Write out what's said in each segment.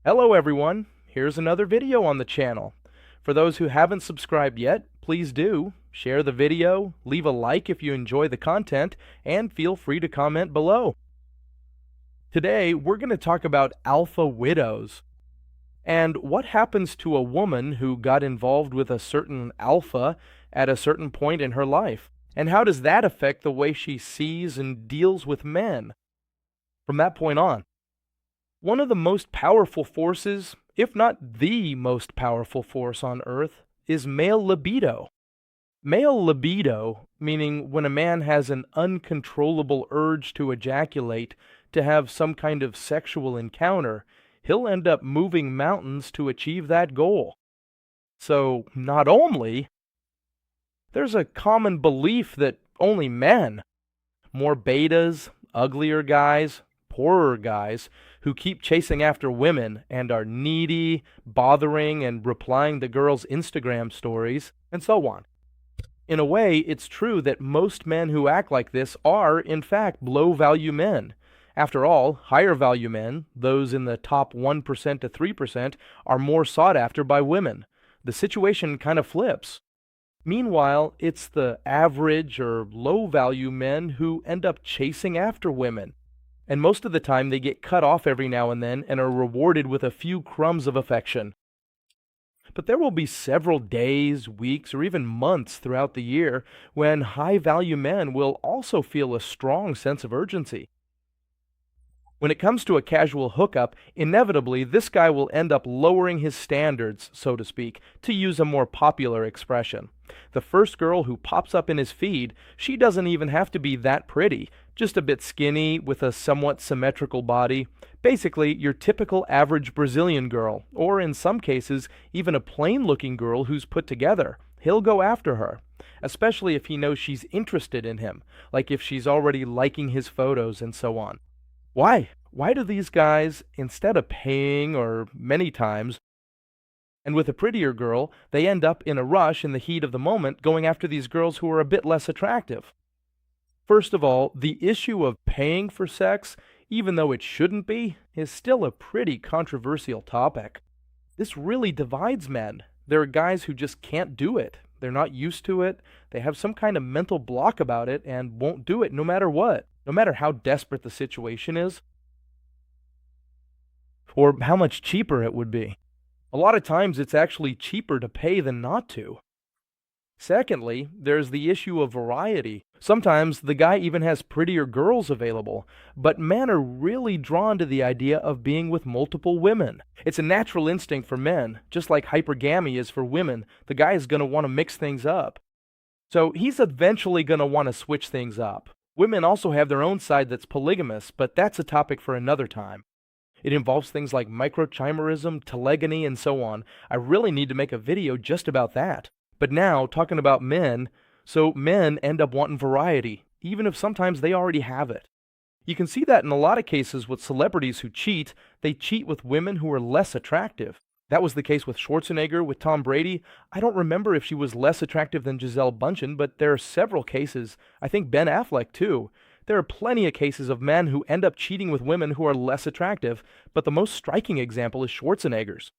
Hello everyone, here's another video on the channel. For those who haven't subscribed yet, please do. Share the video, leave a like if you enjoy the content, and feel free to comment below. Today, we're going to talk about alpha widows and what happens to a woman who got involved with a certain alpha at a certain point in her life, and how does that affect the way she sees and deals with men from that point on. One of the most powerful forces, if not the most powerful force on Earth, is male libido. Male libido, meaning when a man has an uncontrollable urge to ejaculate, to have some kind of sexual encounter, he'll end up moving mountains to achieve that goal. So, not only, there's a common belief that only men, more betas, uglier guys, poorer guys who keep chasing after women and are needy, bothering, and replying to girls' Instagram stories, and so on. In a way, it's true that most men who act like this are, in fact, low-value men. After all, higher-value men, those in the top 1% to 3%, are more sought after by women. The situation kind of flips. Meanwhile, it's the average or low-value men who end up chasing after women. And most of the time they get cut off every now and then and are rewarded with a few crumbs of affection. But there will be several days, weeks, or even months throughout the year when high-value men will also feel a strong sense of urgency. When it comes to a casual hookup, inevitably this guy will end up lowering his standards, so to speak, to use a more popular expression. The first girl who pops up in his feed, she doesn't even have to be that pretty, just a bit skinny with a somewhat symmetrical body. Basically, your typical average Brazilian girl, or in some cases, even a plain-looking girl who's put together. He'll go after her, especially if he knows she's interested in him, like if she's already liking his photos and so on. Why? Why do these guys, instead of paying, or many times, and with a prettier girl, they end up in a rush in the heat of the moment going after these girls who are a bit less attractive? First of all, the issue of paying for sex, even though it shouldn't be, is still a pretty controversial topic. This really divides men. There are guys who just can't do it. They're not used to it. They have some kind of mental block about it and won't do it no matter what, no matter how desperate the situation is, or how much cheaper it would be. A lot of times it's actually cheaper to pay than not to. Secondly, there's the issue of variety. Sometimes the guy even has prettier girls available, but men are really drawn to the idea of being with multiple women. It's a natural instinct for men, just like hypergamy is for women. The guy is going to want to mix things up. So he's eventually going to want to switch things up. Women also have their own side that's polygamous, but that's a topic for another time. It involves things like microchimerism, telegony, and so on. I really need to make a video just about that. But now, talking about men, so men end up wanting variety, even if sometimes they already have it. You can see that in a lot of cases with celebrities who cheat. They cheat with women who are less attractive. That was the case with Schwarzenegger, with Tom Brady. I don't remember if she was less attractive than Gisele Bündchen, but there are several cases. I think Ben Affleck, too. There are plenty of cases of men who end up cheating with women who are less attractive, but the most striking example is Schwarzenegger's.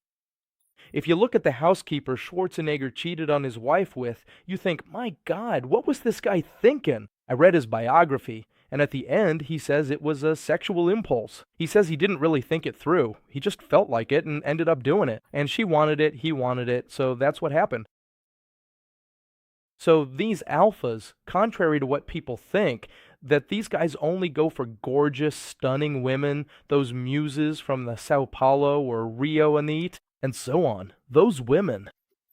If you look at the housekeeper Schwarzenegger cheated on his wife with, you think, my God, what was this guy thinking? I read his biography, and at the end he says it was a sexual impulse. He says he didn't really think it through. He just felt like it and ended up doing it. And she wanted it, he wanted it, so that's what happened. So these alphas, contrary to what people think, that these guys only go for gorgeous, stunning women, those muses from the Sao Paulo or Rio elite, and so on. Those women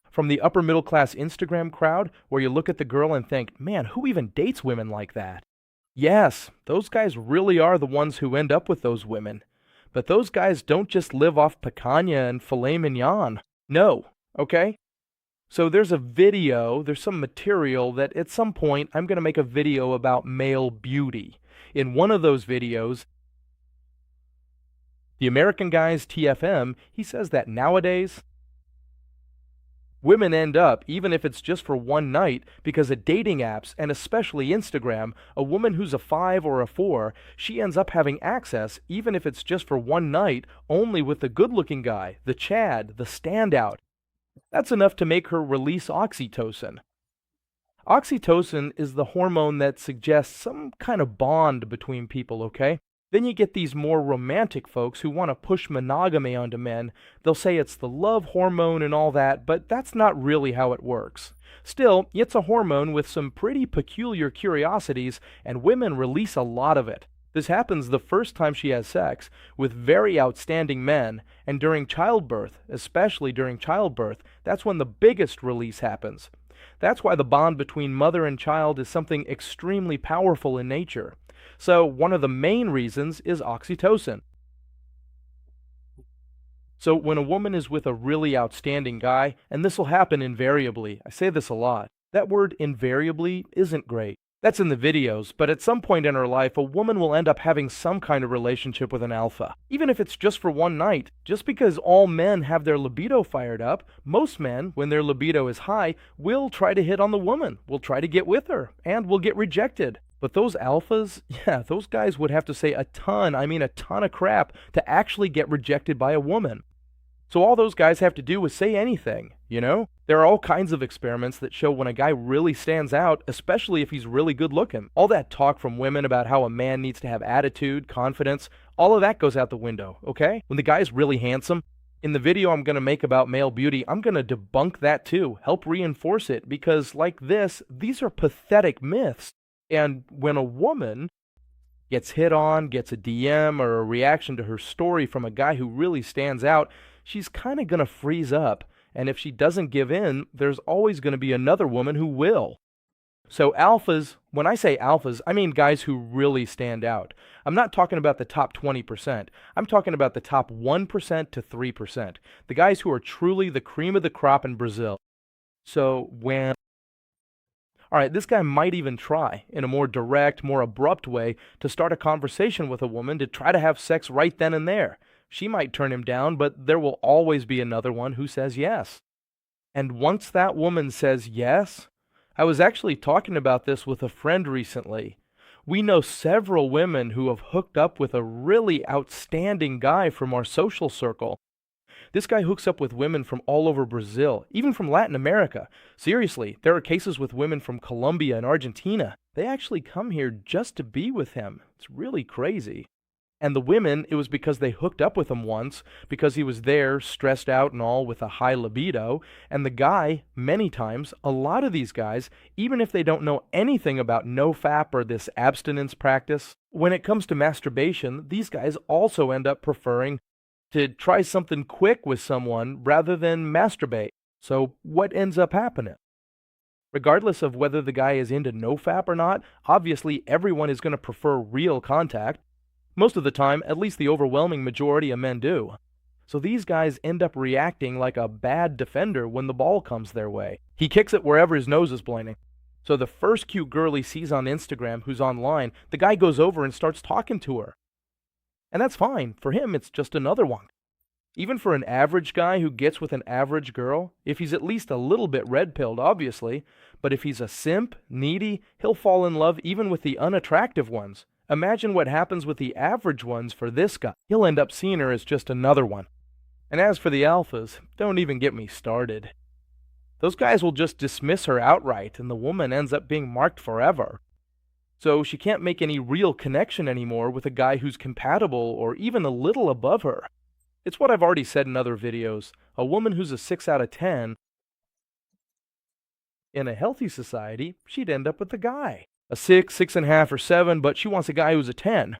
from the upper middle class Instagram crowd where you look at the girl and think, man, who even dates women like that? Yes, those guys really are the ones who end up with those women. But those guys don't just live off picanha and filet mignon. No, okay? So there's some material that at some point I'm going to make a video about male beauty. In one of those videos, the American Guy's TFM, he says that nowadays, Women end up, even if it's just for one night, because at dating apps, and especially Instagram, a woman who's a 5 or a 4, she ends up having access, even if it's just for one night, only with the good looking guy, the Chad, the standout. That's enough to make her release oxytocin. Oxytocin is the hormone that suggests some kind of bond between people, okay? Then you get these more romantic folks who want to push monogamy onto men. They'll say it's the love hormone and all that, but that's not really how it works. Still, it's a hormone with some pretty peculiar curiosities, and women release a lot of it. This happens the first time she has sex, with very outstanding men, and during childbirth, especially during childbirth, that's when the biggest release happens. That's why the bond between mother and child is something extremely powerful in nature. So, one of the main reasons is oxytocin. So, when a woman is with a really outstanding guy, and this will happen invariably, I say this a lot, that word invariably isn't great. That's in the videos, but at some point in her life, a woman will end up having some kind of relationship with an alpha. Even if it's just for one night, just because all men have their libido fired up, most men, when their libido is high, will try to hit on the woman, will try to get with her, and will get rejected. But those alphas, yeah, those guys would have to say a ton of crap to actually get rejected by a woman. So all those guys have to do is say anything, you know? There are all kinds of experiments that show when a guy really stands out, especially if he's really good looking. All that talk from women about how a man needs to have attitude, confidence, all of that goes out the window, okay? When the guy's really handsome, in the video I'm going to make about male beauty, I'm going to debunk that too, help reinforce it, because like this, these are pathetic myths. And when a woman gets hit on, gets a DM or a reaction to her story from a guy who really stands out, she's kind of going to freeze up. And if she doesn't give in, there's always going to be another woman who will. So alphas, when I say alphas, I mean guys who really stand out. I'm not talking about the top 20%. I'm talking about the top 1% to 3%. The guys who are truly the cream of the crop in Brazil. So when all right, this guy might even try, in a more direct, more abrupt way, to start a conversation with a woman to try to have sex right then and there. She might turn him down, but there will always be another one who says yes. And once that woman says yes, I was actually talking about this with a friend recently. We know several women who have hooked up with a really outstanding guy from our social circle. This guy hooks up with women from all over Brazil, even from Latin America. Seriously, there are cases with women from Colombia and Argentina. They actually come here just to be with him. It's really crazy. And the women, it was because they hooked up with him once, because he was there, stressed out and all, with a high libido. And the guy, many times, a lot of these guys, even if they don't know anything about no-fap or this abstinence practice, when it comes to masturbation, these guys also end up preferring to try something quick with someone rather than masturbate. So what ends up happening? Regardless of whether the guy is into no-fap or not, obviously everyone is going to prefer real contact. Most of the time, at least the overwhelming majority of men do. So these guys end up reacting like a bad defender when the ball comes their way. He kicks it wherever his nose is pointing. So the first cute girl he sees on Instagram who's online, the guy goes over and starts talking to her. And that's fine. For him, it's just another one. Even for an average guy who gets with an average girl, if he's at least a little bit red-pilled, obviously, but if he's a simp, needy, he'll fall in love even with the unattractive ones. Imagine what happens with the average ones for this guy. He'll end up seeing her as just another one. And as for the alphas, don't even get me started. Those guys will just dismiss her outright, and the woman ends up being marked forever. So she can't make any real connection anymore with a guy who's compatible or even a little above her. It's what I've already said in other videos. A woman who's a 6 out of 10, in a healthy society, she'd end up with a guy. A 6, 6.5, or 7, but she wants a guy who's a 10.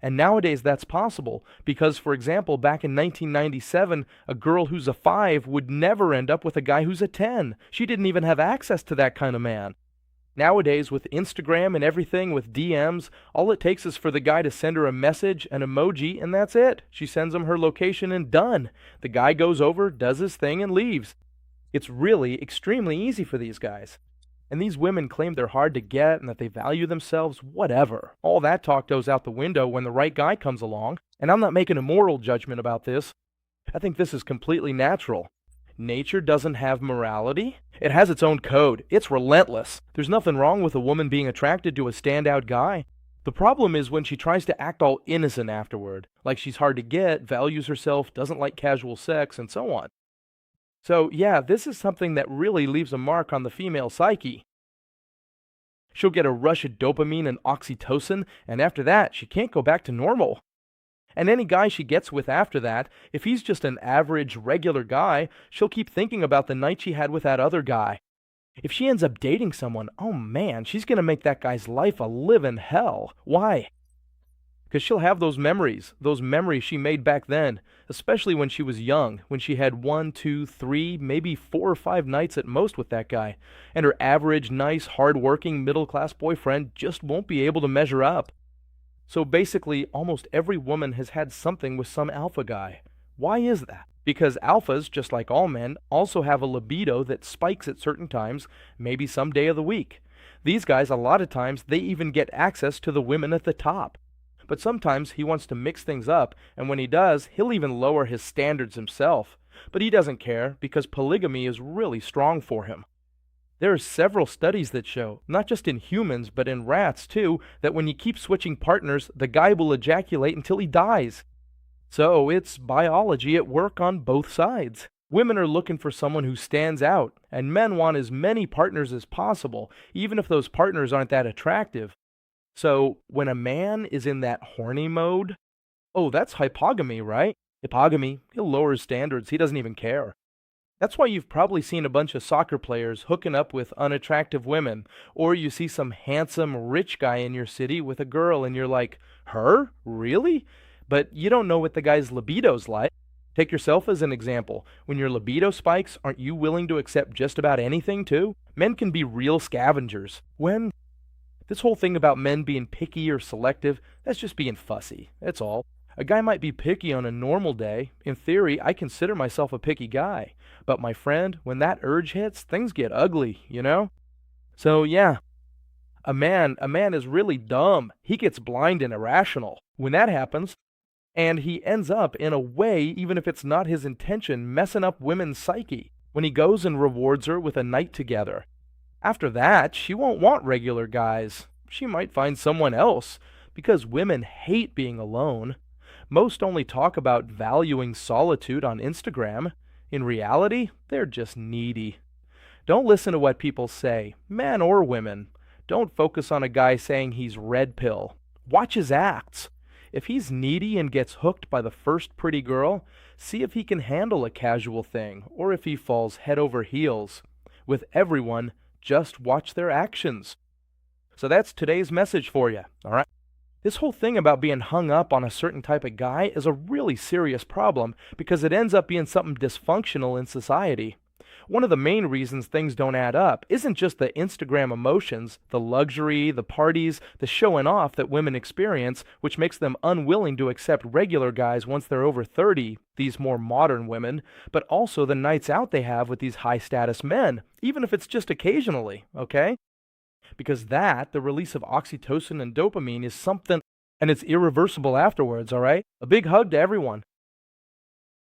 And nowadays that's possible because, for example, back in 1997, a girl who's a 5 would never end up with a guy who's a 10. She didn't even have access to that kind of man. Nowadays, with Instagram and everything, with DMs, all it takes is for the guy to send her a message, an emoji, and that's it. She sends him her location and done. The guy goes over, does his thing, and leaves. It's really extremely easy for these guys. And these women claim they're hard to get and that they value themselves, whatever. All that talk goes out the window when the right guy comes along. And I'm not making a moral judgment about this. I think this is completely natural. Nature doesn't have morality. It has its own code. It's relentless. There's nothing wrong with a woman being attracted to a standout guy. The problem is when she tries to act all innocent afterward, like she's hard to get, values herself, doesn't like casual sex, and so on. So, yeah, this is something that really leaves a mark on the female psyche. She'll get a rush of dopamine and oxytocin, and after that, she can't go back to normal. And any guy she gets with after that, if he's just an average, regular guy, she'll keep thinking about the night she had with that other guy. If she ends up dating someone, oh man, she's gonna make that guy's life a living hell. Why? Because she'll have those memories she made back then, especially when she was young, when she had 1, 2, 3, maybe 4 or 5 nights at most with that guy, and her average, nice, hard-working, middle-class boyfriend just won't be able to measure up. So basically, almost every woman has had something with some alpha guy. Why is that? Because alphas, just like all men, also have a libido that spikes at certain times, maybe some day of the week. These guys, a lot of times, they even get access to the women at the top. But sometimes he wants to mix things up, and when he does, he'll even lower his standards himself. But he doesn't care, because polygamy is really strong for him. There are several studies that show, not just in humans, but in rats too, that when you keep switching partners, the guy will ejaculate until he dies. So it's biology at work on both sides. Women are looking for someone who stands out, and men want as many partners as possible, even if those partners aren't that attractive. So when a man is in that horny mode, oh, that's hypogamy, right? Hypogamy, he'll lower his standards, he doesn't even care. That's why you've probably seen a bunch of soccer players hooking up with unattractive women, or you see some handsome rich guy in your city with a girl and you're like, her? Really? But you don't know what the guy's libido's like. Take yourself as an example. When your libido spikes, aren't you willing to accept just about anything too? Men can be real scavengers. This whole thing about men being picky or selective, that's just being fussy. That's all. A guy might be picky on a normal day. In theory, I consider myself a picky guy. But my friend, when that urge hits, things get ugly, you know? So yeah, a man is really dumb. He gets blind and irrational. When that happens, and he ends up, in a way, even if it's not his intention, messing up women's psyche. When he goes and rewards her with a night together. After that, she won't want regular guys. She might find someone else, because women hate being alone. Most only talk about valuing solitude on Instagram. In reality, they're just needy. Don't listen to what people say, men or women. Don't focus on a guy saying he's red pill. Watch his acts. If he's needy and gets hooked by the first pretty girl, see if he can handle a casual thing, or if he falls head over heels. With everyone, just watch their actions. So that's today's message for you, alright? This whole thing about being hung up on a certain type of guy is a really serious problem because it ends up being something dysfunctional in society. One of the main reasons things don't add up isn't just the Instagram emotions, the luxury, the parties, the showing off that women experience, which makes them unwilling to accept regular guys once they're over 30, these more modern women, but also the nights out they have with these high-status men, even if it's just occasionally, okay? Because the release of oxytocin and dopamine is something, and it's irreversible afterwards, alright? A big hug to everyone.